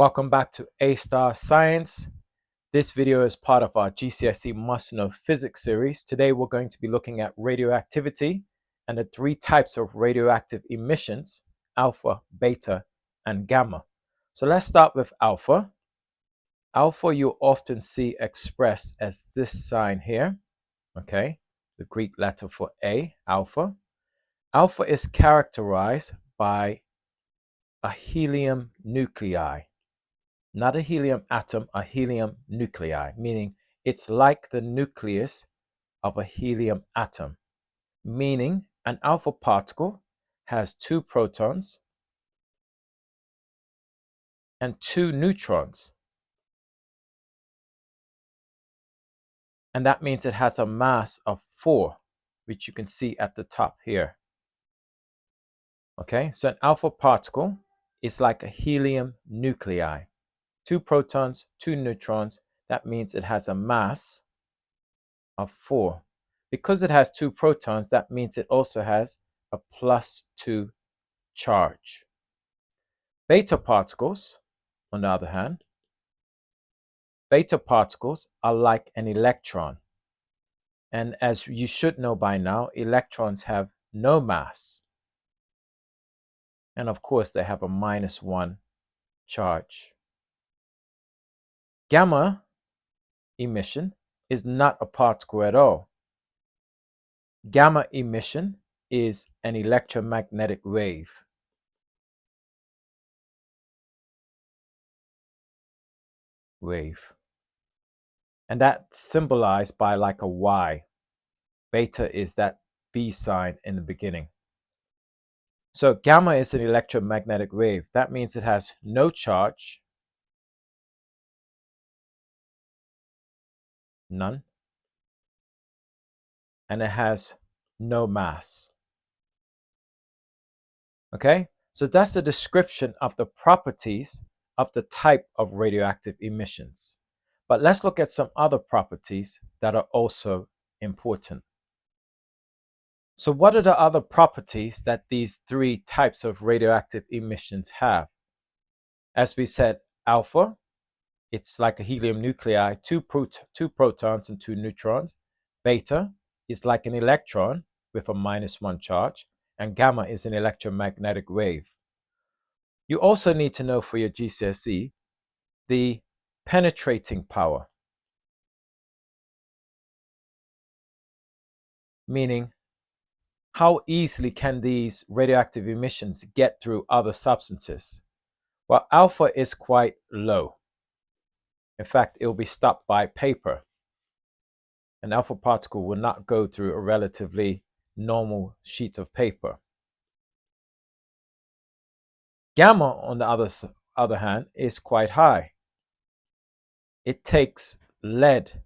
Welcome back to A-Star Science. This video is part of our GCSE Must Know Physics series. Today we're going to be looking at radioactivity and the three types of radioactive emissions: alpha, beta, and gamma. So let's start with alpha. Alpha you often see expressed as this sign here, okay? The Greek letter for A, alpha. Alpha is characterized by a helium nuclei. Not a helium atom, a helium nuclei, meaning it's like the nucleus of a helium atom, meaning an alpha particle has 2 protons and 2 neutrons. And that means it has a mass of 4, which you can see at the top here. Okay, so an alpha particle is like a helium nuclei. 2 protons, 2 neutrons. That means it has a mass of 4. Because it has 2 protons, that means it also has a +2 charge. Beta particles, on the other hand, beta particles are like an electron. And as you should know by now, electrons have no mass. And of course, they have a -1 charge. Gamma emission is not a particle at all. Gamma emission is an electromagnetic wave. And that's symbolized by like a Y. Beta is that B sign in the beginning. So gamma is an electromagnetic wave. That means it has no charge, none, and it has no mass. Okay, so that's the description of the properties of the type of radioactive emissions. But let's look at some other properties that are also important. So what are the other properties that these 3 types of radioactive emissions have? As we said, alpha, it's like a helium nuclei, 2 protons and 2 neutrons. Beta is like an electron with a -1 charge. And gamma is an electromagnetic wave. You also need to know for your GCSE the penetrating power, meaning how easily can these radioactive emissions get through other substances? Well, alpha is quite low. In fact, it will be stopped by paper. An alpha particle will not go through a relatively normal sheet of paper. Gamma, on the other hand, is quite high. It takes lead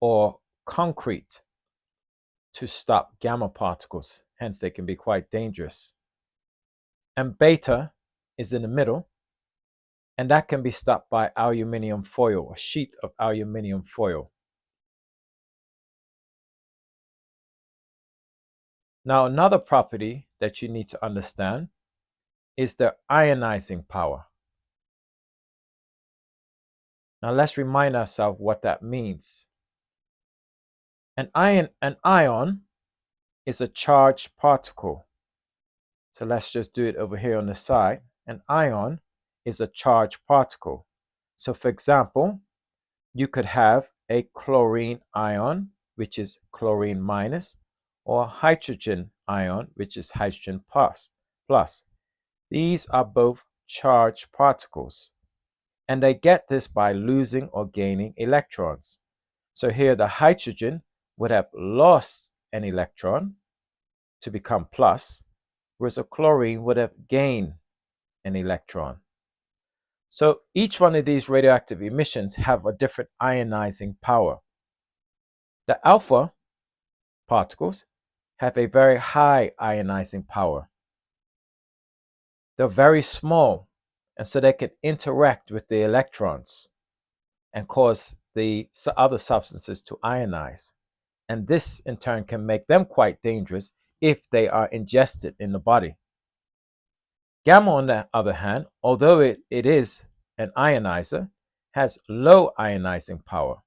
or concrete to stop gamma particles, hence they can be quite dangerous. And beta is in the middle, and that can be stopped by aluminium foil, a sheet of aluminium foil. Now, another property that you need to understand is the ionizing power. Now, let's remind ourselves what that means. An ion is a charged particle. So let's just do it over here on the side. An ion is a charged particle. So for example, you could have a chlorine ion, which is chlorine minus, or a hydrogen ion, which is hydrogen plus. These are both charged particles, and they get this by losing or gaining electrons. So here the hydrogen would have lost an electron to become plus, whereas a chlorine would have gained an electron. So each one of these radioactive emissions have a different ionizing power. The alpha particles have a very high ionizing power. They're very small, and so they can interact with the electrons and cause the other substances to ionize. And this in turn can make them quite dangerous if they are ingested in the body. Gamma, on the other hand, although it is an ionizer, has low ionizing power.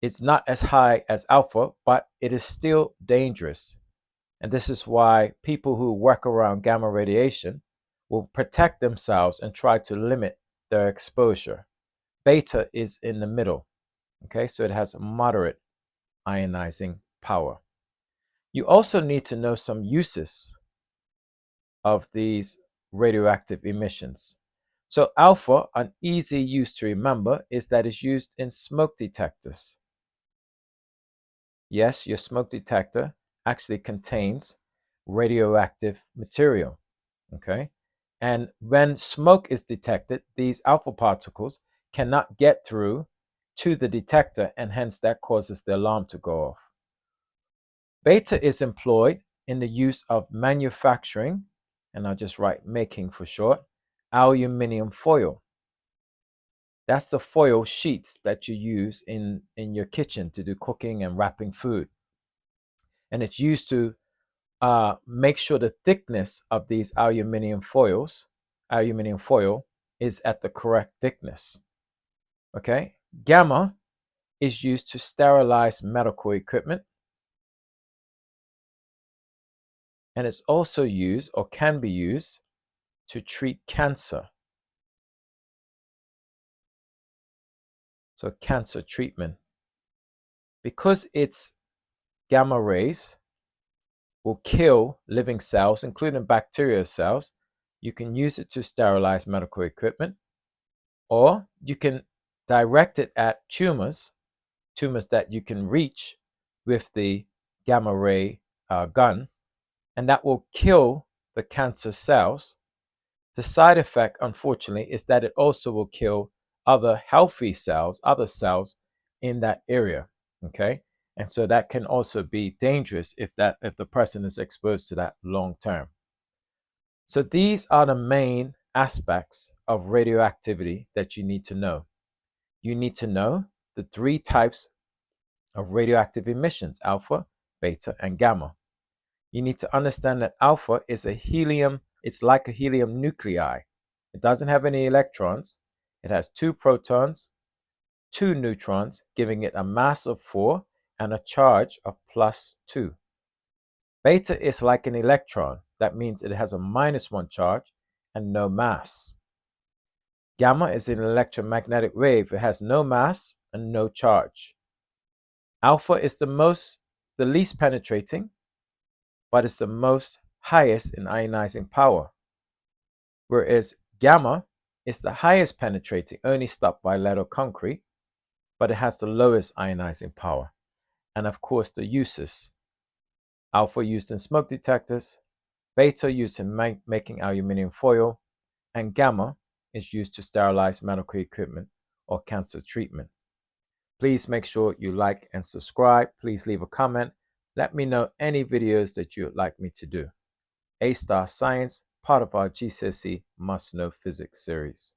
It's not as high as alpha, but it is still dangerous. And this is why people who work around gamma radiation will protect themselves and try to limit their exposure. Beta is in the middle, okay? So it has moderate ionizing power. You also need to know some uses of these radioactive emissions. So alpha, an easy use to remember, is that it's used in smoke detectors. Yes, your smoke detector actually contains radioactive material, okay? And when smoke is detected, these alpha particles cannot get through to the detector, and hence that causes the alarm to go off. Beta is employed in the use of manufacturing, and I'll just write making for short, aluminum foil. That's the foil sheets that you use in your kitchen to do cooking and wrapping food. And it's used to make sure the thickness of these aluminum foil is at the correct thickness. Okay. Gamma is used to sterilize medical equipment. And it's also used, or can be used, to treat cancer. So cancer treatment. Because its gamma rays will kill living cells, including bacterial cells, you can use it to sterilize medical equipment, or you can direct it at tumors that you can reach with the gamma ray gun, and that will kill the cancer cells. The side effect, unfortunately, is that it also will kill other healthy cells, other cells in that area. Okay. And so that can also be dangerous if the person is exposed to that long term. So these are the main aspects of radioactivity that you need to know. You need to know the 3 types of radioactive emissions: alpha, beta, and gamma. You need to understand that alpha is it's like a helium nuclei. It doesn't have any electrons. It has 2 protons, 2 neutrons, giving it a mass of 4 and a charge of +2. Beta is like an electron. That means it has a -1 charge and no mass. Gamma is an electromagnetic wave. It has no mass and no charge. Alpha is the least penetrating, but it's the most highest in ionizing power. Whereas gamma is the highest penetrating, only stopped by lead or concrete, but it has the lowest ionizing power. And of course, the uses: alpha used in smoke detectors, beta used in making aluminum foil, and gamma is used to sterilize medical equipment or cancer treatment. Please make sure you like and subscribe. Please leave a comment. Let me know any videos that you would like me to do. A Star Science, part of our GCSE Must Know Physics series.